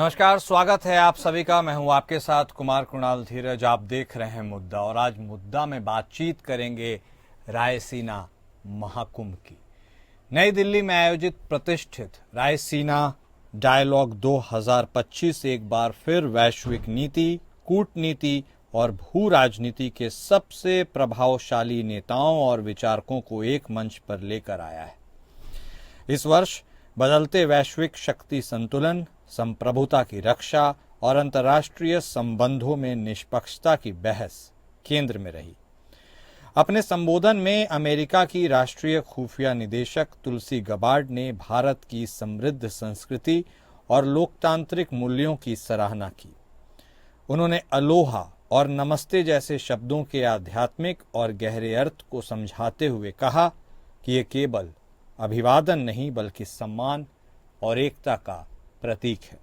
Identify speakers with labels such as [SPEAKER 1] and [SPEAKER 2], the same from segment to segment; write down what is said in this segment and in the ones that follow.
[SPEAKER 1] नमस्कार, स्वागत है आप सभी का। मैं हूं आपके साथ कुमार कृणाल धीरज। आप देख रहे हैं मुद्दा, और आज मुद्दा में बातचीत करेंगे रायसीना महाकुंभ की। नई दिल्ली में आयोजित प्रतिष्ठित रायसीना डायलॉग 2025 एक बार फिर वैश्विक नीति, कूटनीति और भू राजनीति के सबसे प्रभावशाली नेताओं और विचारकों को एक मंच पर लेकर आया है। इस वर्ष बदलते वैश्विक शक्ति संतुलन, संप्रभुता की रक्षा और अंतर्राष्ट्रीय संबंधों में निष्पक्षता की बहस केंद्र में रही। अपने संबोधन में अमेरिका की राष्ट्रीय खुफिया निदेशक तुलसी गबार्ड ने भारत की समृद्ध संस्कृति और लोकतांत्रिक मूल्यों की सराहना की। उन्होंने अलोहा और नमस्ते जैसे शब्दों के आध्यात्मिक और गहरे अर्थ को समझाते हुए कहा कि ये केवल अभिवादन नहीं बल्कि सम्मान और एकता का प्रतीक है।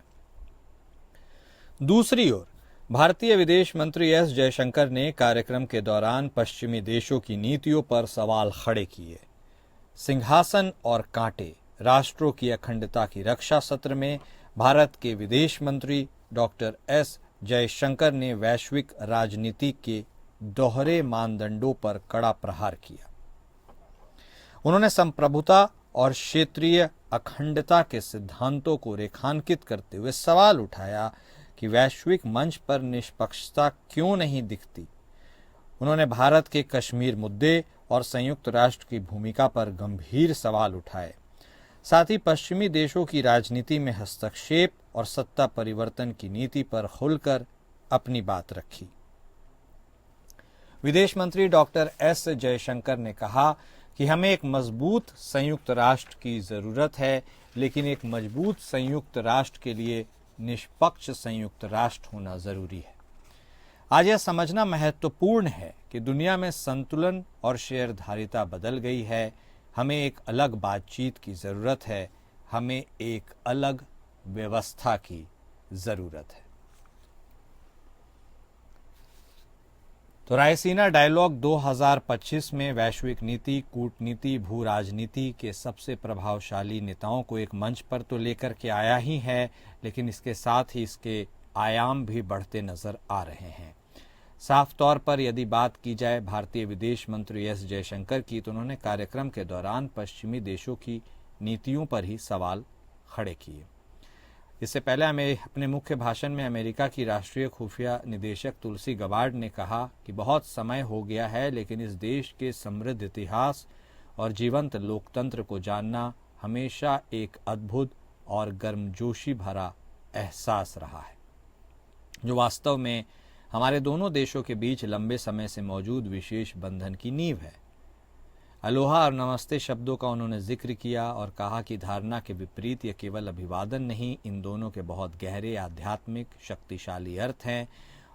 [SPEAKER 1] दूसरी ओर भारतीय विदेश मंत्री एस जयशंकर ने कार्यक्रम के दौरान पश्चिमी देशों की नीतियों पर सवाल खड़े किए। सिंहासन और कांटे, राष्ट्रों की अखंडता की रक्षा सत्र में भारत के विदेश मंत्री डॉक्टर एस जयशंकर ने वैश्विक राजनीति के दोहरे मानदंडों पर कड़ा प्रहार किया। उन्होंने संप्रभुता और क्षेत्रीय अखंडता के सिद्धांतों को रेखांकित करते हुए सवाल उठाया कि वैश्विक मंच पर निष्पक्षता क्यों नहीं दिखती। उन्होंने भारत के कश्मीर मुद्दे और संयुक्त राष्ट्र की भूमिका पर गंभीर सवाल उठाए। साथ ही पश्चिमी देशों की राजनीति में हस्तक्षेप और सत्ता परिवर्तन की नीति पर खुलकर अपनी बात रखी। विदेश मंत्री डॉक्टर एस जयशंकर ने कहा कि हमें एक मजबूत संयुक्त राष्ट्र की जरूरत है, लेकिन एक मजबूत संयुक्त राष्ट्र के लिए निष्पक्ष संयुक्त राष्ट्र होना जरूरी है। आज यह समझना महत्वपूर्ण है कि दुनिया में संतुलन और शेयरधारिता बदल गई है। हमें एक अलग बातचीत की जरूरत है, हमें एक अलग व्यवस्था की जरूरत है। तो रायसीना डायलॉग 2025 में वैश्विक नीति, कूटनीति, भू राजनीति के सबसे प्रभावशाली नेताओं को एक मंच पर तो लेकर के आया ही है, लेकिन इसके साथ ही इसके आयाम भी बढ़ते नजर आ रहे हैं। साफ तौर पर यदि बात की जाए भारतीय विदेश मंत्री एस जयशंकर की, तो उन्होंने कार्यक्रम के दौरान पश्चिमी देशों की नीतियों पर ही सवाल खड़े किए। इससे पहले अपने मुख्य भाषण में अमेरिका की राष्ट्रीय खुफिया निदेशक तुलसी गबार्ड ने कहा कि बहुत समय हो गया है, लेकिन इस देश के समृद्ध इतिहास और जीवंत लोकतंत्र को जानना हमेशा एक अद्भुत और गर्मजोशी भरा एहसास रहा है, जो वास्तव में हमारे दोनों देशों के बीच लंबे समय से मौजूद विशेष बंधन की नींव है। अलोहा और नमस्ते शब्दों का उन्होंने जिक्र किया और कहा कि धारणा के विपरीत यह केवल अभिवादन नहीं, इन दोनों के बहुत गहरे आध्यात्मिक शक्तिशाली अर्थ हैं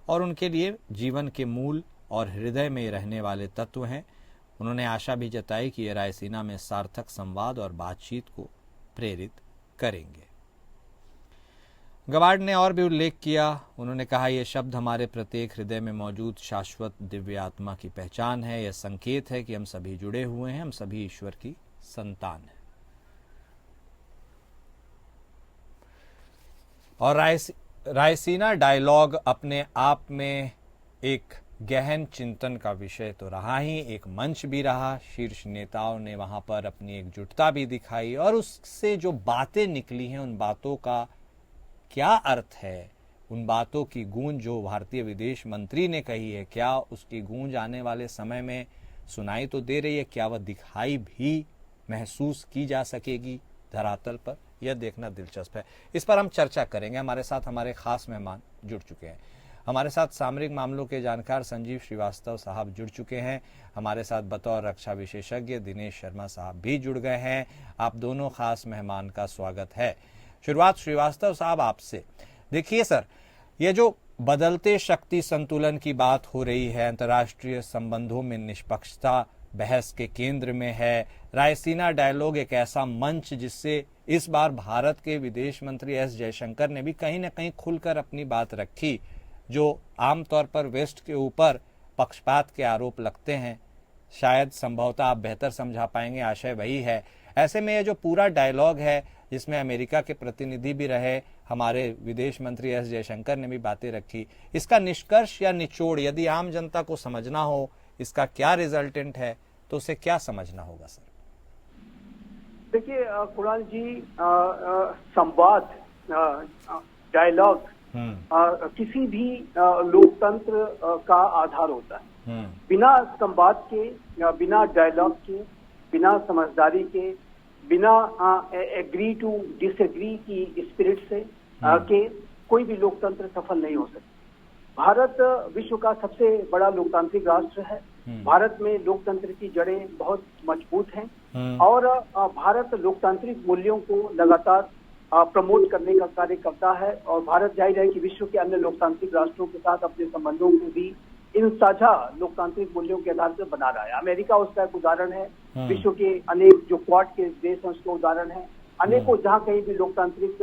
[SPEAKER 1] और उनके लिए जीवन के मूल और हृदय में रहने वाले तत्व हैं। उन्होंने आशा भी जताई कि ये रायसीना में सार्थक संवाद और बातचीत को प्रेरित करेंगे। गबार्ड ने और भी उल्लेख किया। उन्होंने कहा, ये शब्द हमारे प्रत्येक हृदय में मौजूद शाश्वत दिव्य आत्मा की पहचान है। यह संकेत है कि हम सभी जुड़े हुए हैं, हम सभी ईश्वर की संतान हैं। और रायसीना डायलॉग अपने आप में एक गहन चिंतन का विषय तो रहा ही, एक मंच भी रहा। शीर्ष नेताओं ने वहां पर अपनी एकजुटता भी दिखाई और उससे जो बातें निकली हैं, उन बातों का क्या अर्थ है, उन बातों की गूंज जो भारतीय विदेश मंत्री ने कही है, क्या उसकी गूंज आने वाले समय में सुनाई तो दे रही है, क्या वह दिखाई भी महसूस की जा सकेगी धरातल पर, यह देखना दिलचस्प है। इस पर हम चर्चा करेंगे। हमारे साथ हमारे खास मेहमान जुड़ चुके हैं। हमारे साथ सामरिक मामलों के जानकार संजीव श्रीवास्तव साहब जुड़ चुके हैं। हमारे साथ बतौर रक्षा विशेषज्ञ दिनेश शर्मा साहब भी जुड़ गए हैं। आप दोनों खास मेहमान का स्वागत है। शुरुआत श्रीवास्तव साहब आपसे। देखिए सर, ये जो बदलते शक्ति संतुलन की बात हो रही है, अंतर्राष्ट्रीय संबंधों में निष्पक्षता बहस के केंद्र में है। रायसीना डायलॉग एक ऐसा मंच जिससे इस बार भारत के विदेश मंत्री एस जयशंकर ने भी कहीं न कहीं खुलकर अपनी बात रखी, जो आमतौर पर वेस्ट के ऊपर पक्षपात के आरोप लगते हैं। शायद संभवतः आप बेहतर समझा पाएंगे, आशय वही है। ऐसे में ये जो पूरा डायलॉग है जिसमें अमेरिका के प्रतिनिधि भी रहे, हमारे विदेश मंत्री एस जयशंकर ने भी बातें रखी, इसका निष्कर्ष या निचोड़ यदि आम जनता को समझना हो, इसका क्या रिजल्टेंट है, तो उसे क्या समझना होगा सर?
[SPEAKER 2] देखिए कुणाल जी, संवाद, डायलॉग किसी भी लोकतंत्र का आधार होता है। बिना संवाद के, बिना डायलॉग के, बिना समझदारी के, बिना एग्री टू डिसएग्री की स्पिरिट से के कोई भी लोकतंत्र सफल नहीं हो सकता। भारत विश्व का सबसे बड़ा लोकतांत्रिक राष्ट्र है। भारत में लोकतंत्र की जड़ें बहुत मजबूत हैं और भारत लोकतांत्रिक मूल्यों को लगातार प्रमोट करने का कार्य करता है और भारत जाहिर है कि विश्व के अन्य लोकतांत्रिक राष्ट्रों के साथ अपने संबंधों को भी इन साझा लोकतांत्रिक मूल्यों के आधार पर बना रहा है। अमेरिका उसका एक उदाहरण है, विश्व के अनेक जो क्वाड के देश हैं उसका उदाहरण है। अनेकों जहां कहीं भी लोकतांत्रिक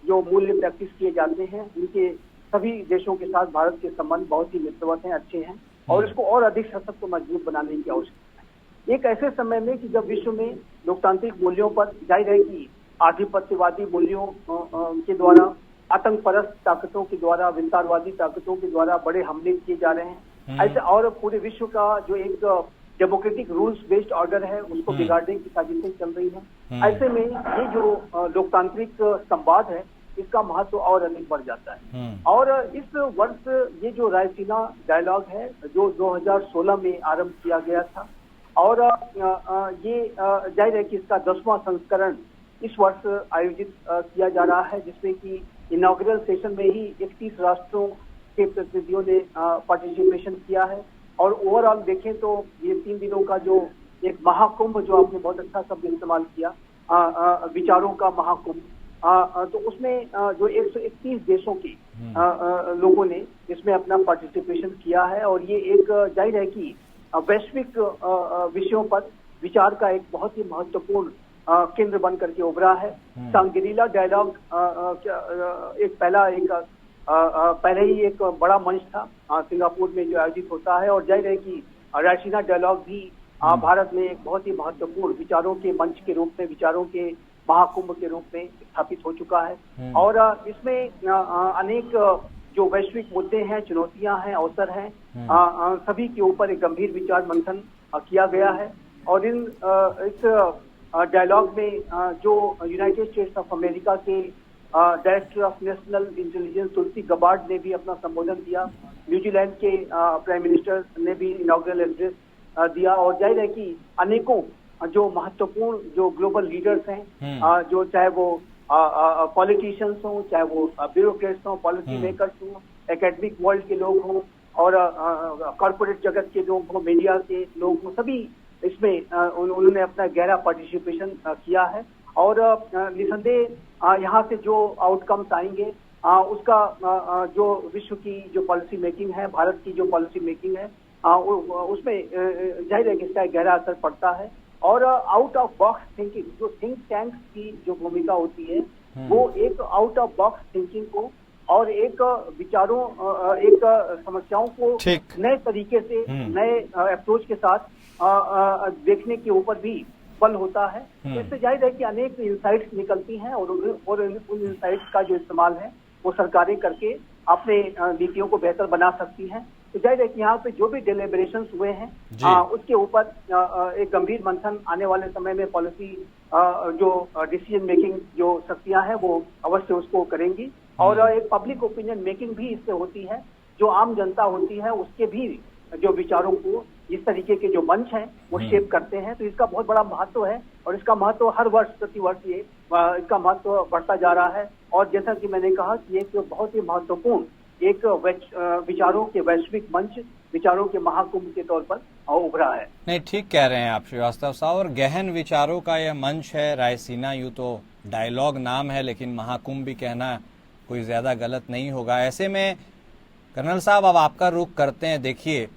[SPEAKER 2] जो मूल्य प्रैक्टिस किए जाते हैं उनके सभी देशों के साथ भारत के संबंध बहुत ही मित्रवत हैं, अच्छे हैं और इसको और अधिक सशक्त को मजबूत बनाने की आवश्यकता है। एक ऐसे समय में कि जब विश्व में लोकतांत्रिक मूल्यों पर जाहिर है कि आधिपत्यवादी मूल्यों के द्वारा, आतंक परस्त ताकतों के द्वारा, विस्तारवादी ताकतों के द्वारा बड़े हमले किए जा रहे हैं ऐसे, और पूरे विश्व का जो एक डेमोक्रेटिक रूल्स बेस्ड ऑर्डर है उसको बिगाड़ने की साजिशें चल रही हैं। ऐसे में ये जो लोकतांत्रिक संवाद है इसका महत्व और अधिक बढ़ जाता है। और इस वर्ष ये जो रायसीना डायलॉग है जो 2016 में आरंभ किया गया था और ये जाहिर है कि इसका 10वां संस्करण इस वर्ष आयोजित किया जा रहा है, जिसमें कि इनॉग्रेल सेशन में ही 31 राष्ट्रों के प्रतिनिधियों ने पार्टिसिपेशन किया है। और ओवरऑल देखें तो ये 3 दिनों का जो एक महाकुंभ, जो आपने बहुत अच्छा शब्द इस्तेमाल किया, विचारों का महाकुंभ, तो उसमें जो 131 देशों के लोगों ने इसमें अपना पार्टिसिपेशन किया है और ये एक जाहिर है कि वैश्विक विषयों पर विचार का एक बहुत ही महत्वपूर्ण केंद्र बन करके उभरा है। सांग्रीला डायलॉग पहले ही एक बड़ा मंच था सिंगापुर में जो आयोजित होता है और जाहिर है कि रायसीना डायलॉग भी भारत में एक बहुत ही महत्वपूर्ण विचारों के मंच के रूप में, विचारों के महाकुंभ के रूप में स्थापित हो चुका है। और इसमें अनेक जो वैश्विक मुद्दे हैं, चुनौतियां हैं, अवसर हैं, सभी के ऊपर एक गंभीर विचार मंथन किया गया है। और इस डायलॉग में जो यूनाइटेड स्टेट्स ऑफ अमेरिका के director of national intelligence Tulsi Gabbard ने भी अपना संबोधन दिया, न्यूजीलैंड के प्राइम मिनिस्टर ने भी इनॉग्रेल एड्रेस दिया और जाहिर है कि अनेकों जो महत्वपूर्ण जो ग्लोबल लीडर्स हैं, जो चाहे वो पॉलिटिशियंस हों, चाहे वो ब्यूरोक्रेट्स हों, पॉलिसी मेकर्स हों, एकेडमिक वर्ल्ड के लोग हों और कॉर्पोरेट जगत के लोग हों, मीडिया के लोग हों, सभी इसमें उन्होंने अपना गहरा पार्टिसिपेशन किया है। और निसंदेह यहाँ से जो आउटकम्स आएंगे उसका जो विश्व की जो पॉलिसी मेकिंग है, भारत की जो पॉलिसी मेकिंग है, उसमें जाहिर है कि इसका एक गहरा असर पड़ता है। और आउट ऑफ बॉक्स थिंकिंग, जो थिंक टैंक्स की जो भूमिका होती है वो एक आउट ऑफ बॉक्स थिंकिंग को और एक विचारों, एक समस्याओं को नए तरीके से, नए अप्रोच के साथ देखने के ऊपर भी बल होता है। तो इससे जाहिर है कि अनेक इंसाइट्स निकलती हैं और उन इंसाइट्स का जो इस्तेमाल है वो सरकारें करके अपने नीतियों को बेहतर बना सकती हैं। तो जाहिर है कि यहाँ पे जो भी डेलिब्रेशंस हुए हैं उसके ऊपर एक गंभीर मंथन आने वाले समय में पॉलिसी जो डिसीजन मेकिंग जो शक्तियां हैं वो अवश्य उसको करेंगी और एक पब्लिक ओपिनियन मेकिंग भी इससे होती है। जो आम जनता होती है उसके भी जो विचारों को इस तरीके के जो मंच हैं वो शेप करते हैं। तो इसका बहुत बड़ा महत्व है और इसका महत्व हर वर्ष प्रति वर्ष ये इसका महत्व बढ़ता जा रहा है। और जैसा कि मैंने कहा कि एक बहुत ही महत्वपूर्ण एक विचारों के वैश्विक मंच, विचारों के महाकुंभ के तौर पर उभरा है।
[SPEAKER 1] नहीं, ठीक कह रहे हैं आप श्रीवास्तव साहब, और गहन विचारों का यह मंच है रायसीना। यूं तो डायलॉग नाम है लेकिन महाकुंभ भी कहना कोई ज्यादा गलत नहीं होगा। ऐसे में कर्नल साहब अब आपका रुख करते हैं। देखिए,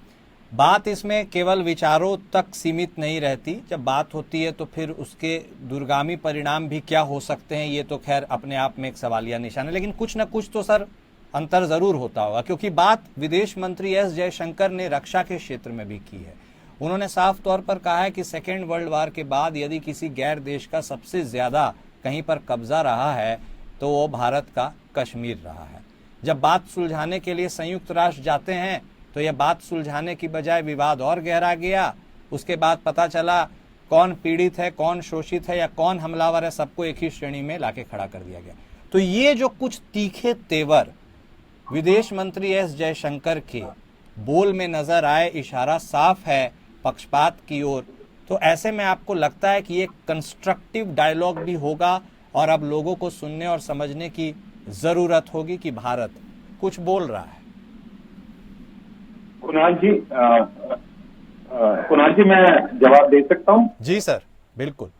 [SPEAKER 1] बात इसमें केवल विचारों तक सीमित नहीं रहती। जब बात होती है तो फिर उसके दूरगामी परिणाम भी क्या हो सकते हैं, ये तो खैर अपने आप में एक सवालिया निशान है। लेकिन कुछ न कुछ तो सर अंतर जरूर होता होगा, क्योंकि बात विदेश मंत्री एस जयशंकर ने रक्षा के क्षेत्र में भी की है। उन्होंने साफ तौर पर कहा है कि सेकेंड वर्ल्ड वार के बाद यदि किसी गैर देश का सबसे ज्यादा कहीं पर कब्जा रहा है तो वो भारत का कश्मीर रहा है। जब बात सुलझाने के लिए संयुक्त राष्ट्र जाते हैं तो यह बात सुलझाने की बजाय विवाद और गहरा गया। उसके बाद पता चला कौन पीड़ित है, कौन शोषित है या कौन हमलावर है, सबको एक ही श्रेणी में लाके खड़ा कर दिया गया। तो ये जो कुछ तीखे तेवर विदेश मंत्री एस जयशंकर के बोल में नजर आए, इशारा साफ है पक्षपात की ओर। तो ऐसे में आपको लगता है कि ये कंस्ट्रक्टिव डायलॉग भी होगा और अब लोगों को सुनने और समझने की जरूरत होगी कि भारत कुछ बोल रहा है।
[SPEAKER 3] कुणाल जी मैं जवाब दे सकता हूं?
[SPEAKER 1] जी सर, बिल्कुल।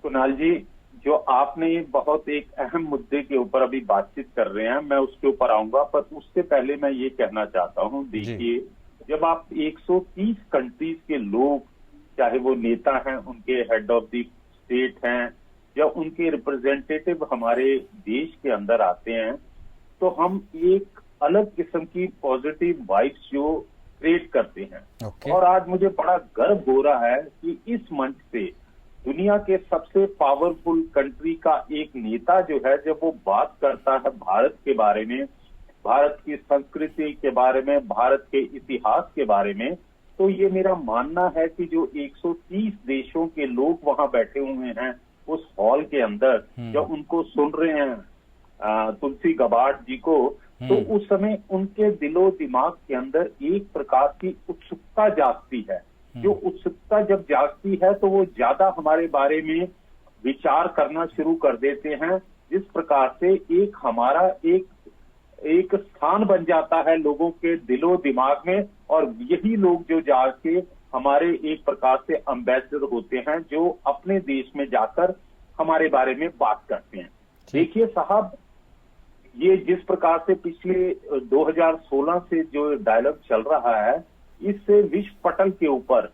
[SPEAKER 3] कुणाल जी, जो आपने बहुत एक अहम मुद्दे के ऊपर अभी बातचीत कर रहे हैं, मैं उसके ऊपर आऊंगा, पर उससे पहले मैं ये कहना चाहता हूं, देखिए जब आप 130 कंट्रीज के लोग, चाहे वो नेता हैं, उनके हेड ऑफ द स्टेट हैं या उनके रिप्रेजेंटेटिव हमारे देश के अंदर आते हैं, तो हम एक अलग किस्म की पॉजिटिव वाइब्स जो क्रिएट करते हैं। और आज मुझे बड़ा गर्व हो रहा है कि इस मंच से दुनिया के सबसे पावरफुल कंट्री का एक नेता जो है, जब वो बात करता है भारत के बारे में, भारत की संस्कृति के बारे में, भारत के इतिहास के बारे में, तो ये मेरा मानना है कि जो 130 देशों के लोग वहां बैठे हुए हैं उस हॉल के अंदर, जब उनको सुन रहे हैं तुलसी गबार्ड जी को, तो उस समय उनके दिलो दिमाग के अंदर एक प्रकार की उत्सुकता जागती है। जो उत्सुकता जब जागती है तो वो ज्यादा हमारे बारे में विचार करना शुरू कर देते हैं, जिस प्रकार से एक हमारा एक स्थान बन जाता है लोगों के दिलो दिमाग में, और यही लोग जो जाके हमारे एक प्रकार से एम्बेसडर होते हैं, जो अपने देश में जाकर हमारे बारे में बात करते हैं। देखिए साहब, ये जिस प्रकार से पिछले 2016 से जो डायलॉग चल रहा है, इससे विश्व पटल के ऊपर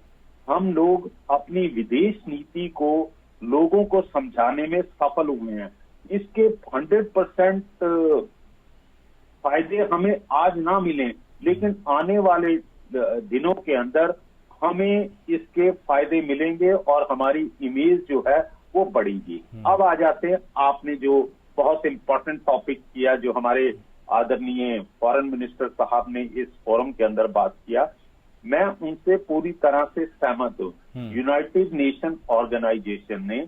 [SPEAKER 3] हम लोग अपनी विदेश नीति को लोगों को समझाने में सफल हुए हैं। इसके 100% फायदे हमें आज ना मिले, लेकिन आने वाले दिनों के अंदर हमें इसके फायदे मिलेंगे और हमारी इमेज जो है वो बढ़ेगी। अब आ जाते हैं, आपने जो बहुत इंपॉर्टेंट टॉपिक किया, जो हमारे आदरणीय फॉरेन मिनिस्टर साहब ने इस फोरम के अंदर बात किया, मैं उनसे पूरी तरह से सहमत हूँ। यूनाइटेड नेशन ऑर्गेनाइजेशन ने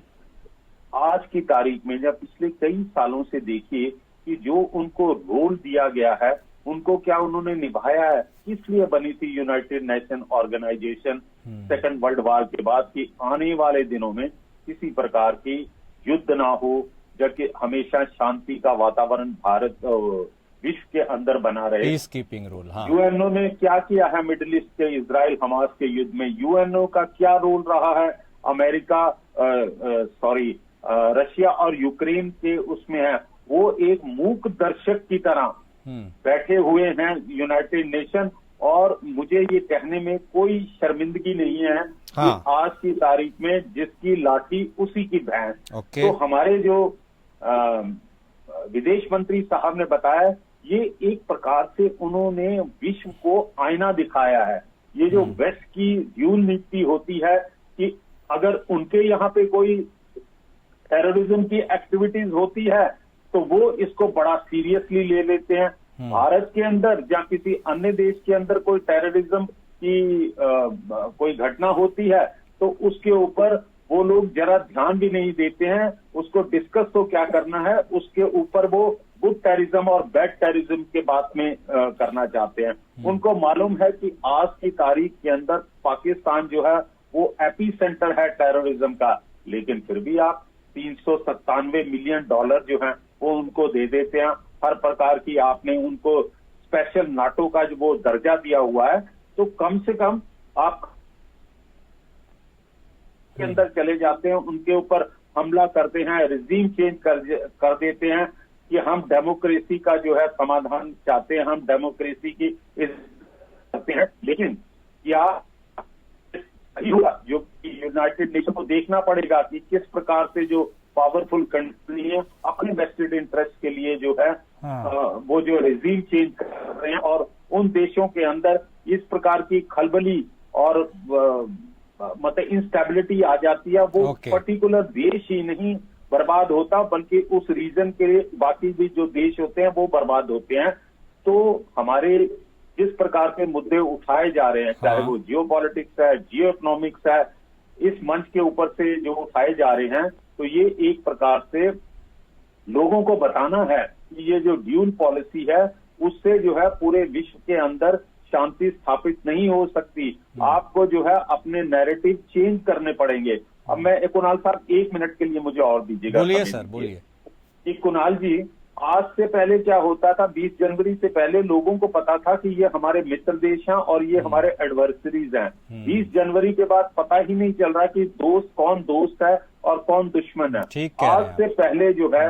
[SPEAKER 3] आज की तारीख में, जब पिछले कई सालों से देखिए कि जो उनको रोल दिया गया है, उनको क्या उन्होंने निभाया है। किस लिए बनी थी United Nation Organisation Second World War के बाद, कि आने वाले दिनों में किसी प्रकार की युद्ध ना हो, जबकि हमेशा शांति का वातावरण भारत विश्व के अंदर बना रहे।
[SPEAKER 1] Peacekeeping role. हाँ।
[SPEAKER 3] यूएनओ ने क्या किया है मिडिल ईस्ट के इजराइल हमास के युद्ध में? यूएनओ का क्या रोल रहा है? अमेरिका रशिया और यूक्रेन के उसमें है, वो एक मूक दर्शक की तरह बैठे हुए हैं यूनाइटेड नेशन। और मुझे ये कहने में कोई शर्मिंदगी नहीं है कि आज की तारीख में जिसकी लाठी उसी की भैंस। तो हमारे जो विदेश मंत्री साहब ने बताया, ये एक प्रकार से उन्होंने विश्व को आईना दिखाया है। ये जो वेस्ट की ड्यूल नीति होती है कि अगर उनके यहाँ पे कोई टेररिज्म की एक्टिविटीज होती है तो वो इसको बड़ा सीरियसली ले लेते हैं। भारत के अंदर या किसी अन्य देश के अंदर कोई टेररिज्म की कोई घटना होती है तो उसके ऊपर वो लोग जरा ध्यान भी नहीं देते हैं। उसको डिस्कस तो क्या करना है, उसके ऊपर वो गुड टेररिज्म और बैड टेररिज्म के बात में करना चाहते हैं। उनको मालूम है कि आज की तारीख के अंदर पाकिस्तान जो है वो एपी सेंटर है टेररिज्म का, लेकिन फिर भी आप $397 मिलियन जो है वो उनको दे देते हैं। हर प्रकार की आपने उनको स्पेशल नाटो का जो वो दर्जा दिया हुआ है, तो कम से कम आप के अंदर चले जाते हैं, उनके ऊपर हमला करते हैं, रिजीम चेंज कर देते हैं कि हम डेमोक्रेसी का जो है समाधान चाहते हैं, हम डेमोक्रेसी की करते हैं। लेकिन क्या जो यूनाइटेड नेशन को देखना पड़ेगा कि किस प्रकार से जो पावरफुल कंट्री है अपने वेस्टेड इंटरेस्ट के लिए जो है वो जो रिजीम चेंज कर रहे हैं और उन देशों के अंदर इस प्रकार की खलबली और मतलब इंस्टेबिलिटी आ जाती है, वो पर्टिकुलर देश ही नहीं बर्बाद होता बल्कि उस रीजन के बाकी भी जो देश होते हैं वो बर्बाद होते हैं। तो हमारे जिस प्रकार के मुद्दे उठाए जा रहे हैं, चाहे वो जियो पॉलिटिक्स है, जियो इकोनॉमिक्स है, इस मंच के ऊपर से जो उठाए जा रहे हैं, तो ये एक प्रकार से लोगों को बताना है कि ये जो ड्यूल पॉलिसी है उससे जो है पूरे विश्व के अंदर शांति स्थापित नहीं हो सकती। आपको जो है अपने नैरेटिव चेंज करने पड़ेंगे। अब मैं कुणाल साहब 1 मिनट के लिए मुझे और दीजिएगा।
[SPEAKER 1] बोलिए सर, बोलिए।
[SPEAKER 3] कुणाल जी, आज से पहले क्या होता था, 20 जनवरी से पहले लोगों को पता था कि ये हमारे मित्र देश हैं और ये हमारे एडवर्सरीज हैं। 20 जनवरी के बाद पता ही नहीं चल रहा कि कौन दोस्त है और कौन दुश्मन है। आज से पहले जो है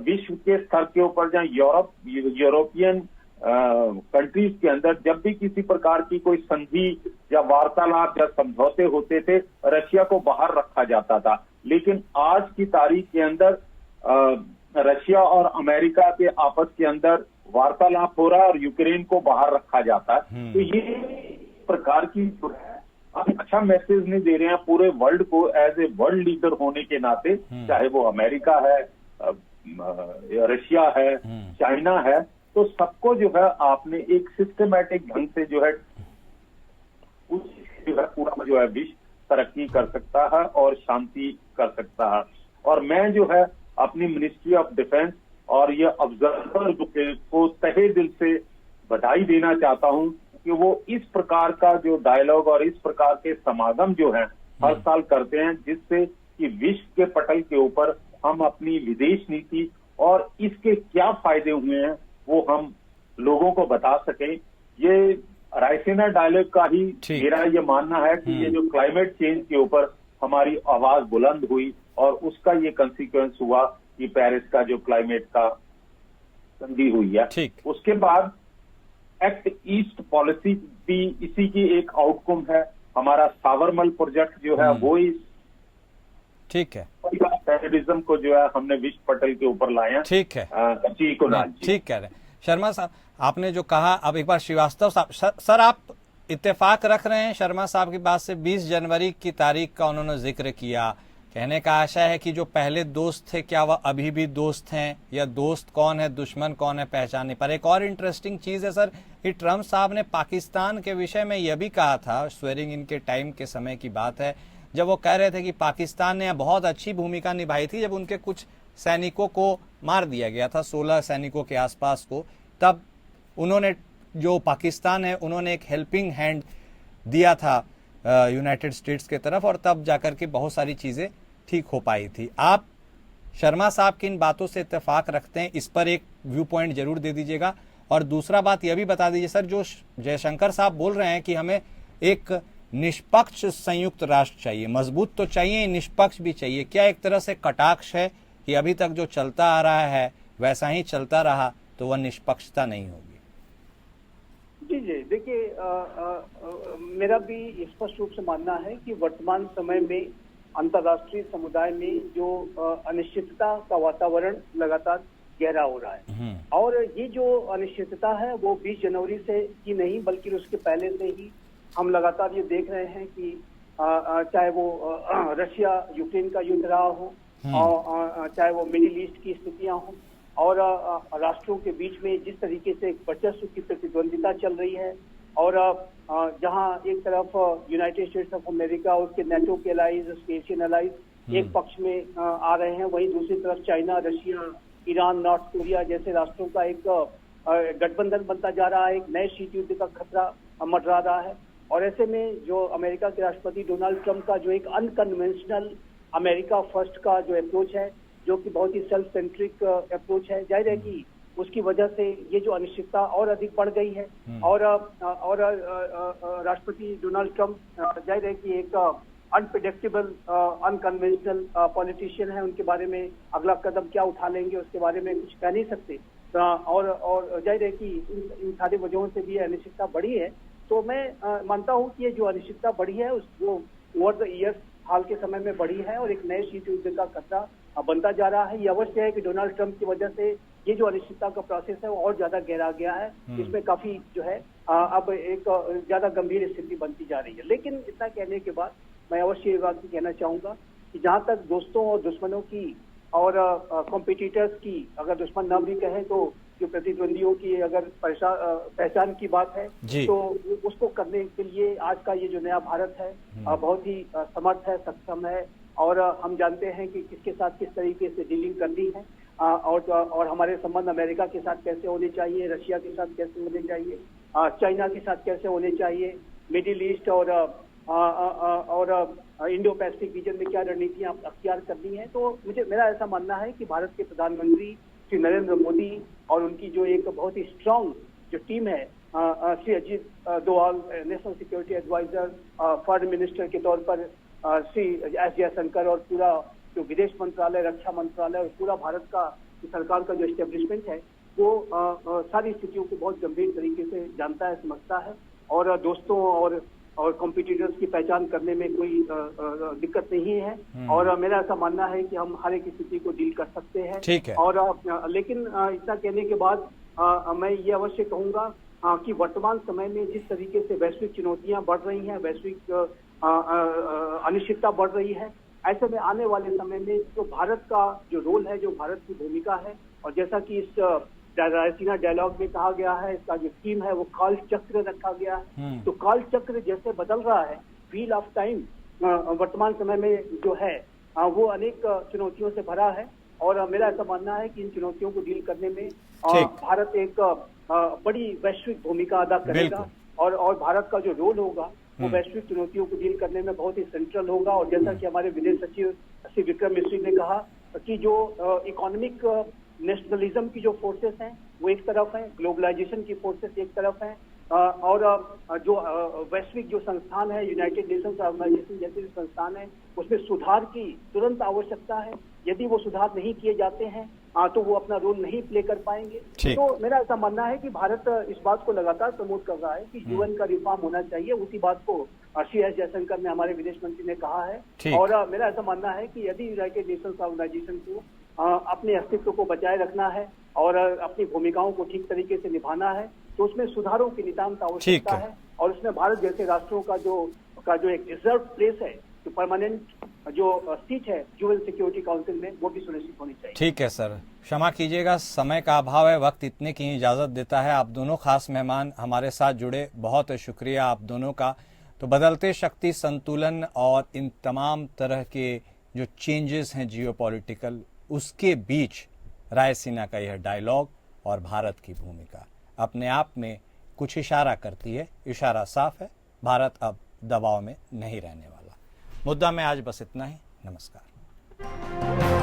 [SPEAKER 3] विश्व के स्तर के ऊपर जहाँ यूरोपियन कंट्रीज के अंदर जब भी किसी प्रकार की कोई संधि या वार्तालाप या समझौते होते थे, रशिया को बाहर रखा जाता था। लेकिन आज की तारीख के अंदर रशिया और अमेरिका के आपस के अंदर वार्तालाप हो रहा है और यूक्रेन को बाहर रखा जाता है। तो ये प्रकार की जो है आप अच्छा मैसेज नहीं दे रहे हैं पूरे वर्ल्ड को एज ए वर्ल्ड लीडर होने के नाते, चाहे वो अमेरिका है, रशिया है, चाइना है, तो सबको जो है आपने एक सिस्टमैटिक ढंग से जो है उस जो है पूरा जो है विश्व तरक्की कर सकता है और शांति कर सकता है। और मैं जो है अपनी मिनिस्ट्री ऑफ डिफेंस और ये ऑब्जर्वर को तहे दिल से बधाई देना चाहता हूं कि वो इस प्रकार का जो डायलॉग और इस प्रकार के समागम जो है हर साल करते हैं, जिससे कि विश्व के पटल के ऊपर हम अपनी विदेश नीति और इसके क्या फायदे हुए हैं वो हम लोगों को बता सकें। ये रायसीना डायलॉग का ही मेरा ये मानना है कि ये जो क्लाइमेट चेंज के ऊपर हमारी आवाज बुलंद हुई और उसका ये कंसीक्वेंस हुआ कि पेरिस का जो क्लाइमेट का संधि हुई है। उसके बाद एक्ट ईस्ट पॉलिसी भी इसी की एक आउटकम है। हमारा साबरमल प्रोजेक्ट जो है वो इस टेररिज्म को जो है हमने विश्व पटल के ऊपर लाया।
[SPEAKER 1] ठीक है
[SPEAKER 3] जी कुणाल जी,
[SPEAKER 1] ठीक कह रहे हैं। शर्मा साहब, आपने जो कहा, अब एक बार श्रीवास्तव साहब, सर आप इत्तेफाक रख रहे हैं शर्मा साहब की बात से? 20 जनवरी की तारीख का उन्होंने जिक्र किया, कहने का आशा है कि जो पहले दोस्त थे क्या वह अभी भी दोस्त हैं, या दोस्त कौन है दुश्मन कौन है पहचानने पर। एक और इंटरेस्टिंग चीज है सर कि ट्रम्प साहब ने पाकिस्तान के विषय में यह भी कहा था, स्वेरिंग इन के टाइम के समय की बात है, जब वो कह रहे थे कि पाकिस्तान ने बहुत अच्छी भूमिका निभाई थी जब उनके कुछ सैनिकों को मार दिया गया था, 16 सैनिकों के आसपास को, तब उन्होंने, जो पाकिस्तान है, उन्होंने एक हेल्पिंग हैंड दिया था यूनाइटेड स्टेट्स के तरफ, और तब जाकर के बहुत सारी चीज़ें ठीक हो पाई थी। आप शर्मा साहब की इन बातों से इत्तेफाक रखते हैं, इस पर एक व्यू पॉइंट जरूर दे दीजिएगा। और दूसरा बात यह भी बता दीजिए सर, जो जयशंकर साहब बोल रहे हैं कि हमें एक निष्पक्ष संयुक्त राष्ट्र चाहिए, मजबूत तो चाहिए, निष्पक्ष भी चाहिए, क्या एक तरह से कटाक्ष है कि अभी तक जो चलता आ रहा है वैसा ही चलता रहा तो वह निष्पक्षता नहीं होगी?
[SPEAKER 2] जी जी, देखिए मेरा भी स्पष्ट रूप से मानना है कि वर्तमान समय में अंतर्राष्ट्रीय समुदाय में जो अनिश्चितता का वातावरण लगातार गहरा हो रहा है, और ये जो अनिश्चितता है वो 20 जनवरी से ही नहीं बल्कि उसके पहले से ही हम लगातार ये देख रहे हैं कि चाहे वो रशिया यूक्रेन का युद्ध रहा हो, और चाहे वो मिडिल ईस्ट की स्थितियां हों, और राष्ट्रों के बीच में जिस तरीके से वर्चस्व की प्रतिद्वंदिता चल रही है, और जहां एक तरफ यूनाइटेड स्टेट्स ऑफ अमेरिका, उसके नेटो के अलाइज, उसके एशियन अलाइज एक पक्ष में आ रहे हैं, वहीं दूसरी तरफ China, Russia, Iran, north Korea जैसे राष्ट्रों का एक गठबंधन बनता जा रहा है। एक नए शीत युद्ध का खतरा मंडरा रहा है। और ऐसे में जो अमेरिका के राष्ट्रपति डोनाल्ड ट्रंप का जो एक अनकन्वेंशनल अमेरिका फर्स्ट का जो अप्रोच है, जो कि बहुत ही सेल्फ सेंट्रिक अप्रोच है, जाहिर है कि उसकी वजह से ये जो अनिश्चितता और अधिक बढ़ गई है। और राष्ट्रपति डोनाल्ड ट्रंप जाहिर है कि एक अनप्रिडिक्टेबल, अनकन्वेंशनल पॉलिटिशियन है। उनके बारे में अगला कदम क्या उठा लेंगे उसके बारे में कुछ कह नहीं सकते। और जाहिर है कि इन सारी वजहों से भी अनिश्चितता बढ़ी है। तो मैं मानता हूं कि ये जो अनिश्चितता बढ़ी है वो ओवर द ईयर्स, हाल के समय में बढ़ी है, और एक नए शीत युद्ध का खतरा बनता जा रहा है। ये अवश्य है कि डोनाल्ड ट्रंप की वजह से ये जो अनिश्चितता का प्रोसेस है वो और ज्यादा गहरा गया है। इसमें काफी जो है अब एक ज्यादा गंभीर स्थिति बनती जा रही है। लेकिन इतना कहने के बाद मैं अवश्य ये बात कहना चाहूंगा कि जहां तक दोस्तों और दुश्मनों की और कॉम्पिटिटर्स की, अगर दुश्मन न भी कहें तो जो प्रतिद्वंदियों की अगर पहचान की बात है, तो उसको करने के लिए आज का ये जो नया भारत है बहुत ही समर्थ है, सक्षम है। और हम जानते हैं कि किसके साथ किस तरीके से डीलिंग करनी है, और हमारे संबंध अमेरिका के साथ कैसे होने चाहिए, रशिया के साथ कैसे होने चाहिए, चाइना के साथ कैसे होने चाहिए, मिडिल ईस्ट और इंडो पैसिफिक रीजन में क्या रणनीतियां अख्तियार करनी है। तो मेरा ऐसा मानना है कि भारत के प्रधानमंत्री श्री नरेंद्र मोदी और उनकी जो एक बहुत ही स्ट्रांग जो टीम है, Shri Ajit Doval national security adviser, foreign minister के तौर पर श्री एस जयशंकर, और पूरा जो विदेश मंत्रालय, रक्षा मंत्रालय और पूरा भारत का सरकार का जो एस्टेब्लिशमेंट है वो सारी स्थितियों को बहुत गंभीर तरीके से जानता है, समझता है, और दोस्तों और कॉम्पिटिटर्स की पहचान करने में कोई दिक्कत नहीं है। और मेरा ऐसा मानना है कि हम हर एक स्थिति को डील कर सकते हैं।
[SPEAKER 1] ठीक है।
[SPEAKER 2] और लेकिन इतना कहने के बाद मैं ये अवश्य कहूंगा कि वर्तमान समय में जिस तरीके से वैश्विक चुनौतियां बढ़ रही हैं, वैश्विक अनिश्चितता बढ़ रही है, ऐसे में आने वाले समय में जो भारत का जो रोल है, जो भारत की भूमिका है, और जैसा कि इस रायसीना डायलॉग में कहा गया है, इसका जो थीम है वो काल चक्र रखा गया है। तो काल चक्र जैसे बदल रहा है, व्हील ऑफ टाइम वर्तमान समय में जो है वो अनेक चुनौतियों से भरा है। और मेरा ऐसा मानना है कि इन चुनौतियों को डील करने में भारत एक बड़ी वैश्विक भूमिका अदा करेगा, और भारत का जो रोल होगा वो वैश्विक चुनौतियों को डील करने में बहुत ही सेंट्रल होगा। और जैसा कि हमारे विदेश सचिव श्री विक्रम मिश्री ने कहा कि जो इकोनॉमिक नेशनलिज्म की जो फोर्सेस हैं वो एक तरफ हैं, ग्लोबलाइजेशन की फोर्सेस एक तरफ हैं, और जो वैश्विक जो संस्थान है, यूनाइटेड नेशंस ऑर्गेनाइजेशन जैसे संस्थान है, उसमें सुधार की तुरंत आवश्यकता है। यदि वो सुधार नहीं किए जाते हैं तो वो अपना रोल नहीं प्ले कर पाएंगे। तो मेरा ऐसा मानना है कि भारत इस बात को लगातार प्रमोट कर रहा है कि यूएन का रिफॉर्म होना चाहिए। उसी बात को श्री एस जयशंकर ने, हमारे विदेश मंत्री ने कहा है। और मेरा ऐसा मानना है कि यदि यूनाइटेड नेशंस ऑर्गेनाइजेशन को अपने अस्तित्व को बचाए रखना है और अपनी भूमिकाओं को ठीक तरीके से निभाना है, तो उसमें सुधारों की नितांत आवश्यकता है। और उसमें भारत जैसे राष्ट्रों का जो एक रिजर्व प्लेस है, जो परमानेंट जो सीट है यूएन सिक्योरिटी काउंसिल में, वो भी सुनिश्चित होनी चाहिए।
[SPEAKER 1] ठीक है सर, क्षमा कीजिएगा, समय का अभाव है, वक्त इतने की इजाजत देता है। आप दोनों खास मेहमान हमारे साथ जुड़े, बहुत शुक्रिया आप दोनों का। तो बदलते शक्ति संतुलन और इन तमाम तरह के जो चेंजेस हैं जियोपॉलिटिकल, उसके बीच रायसीना का यह डायलॉग और भारत की भूमिका अपने आप में कुछ इशारा करती है। इशारा साफ है, भारत अब दबाव में नहीं रहने वाला। मुद्दा में आज बस इतना ही। नमस्कार।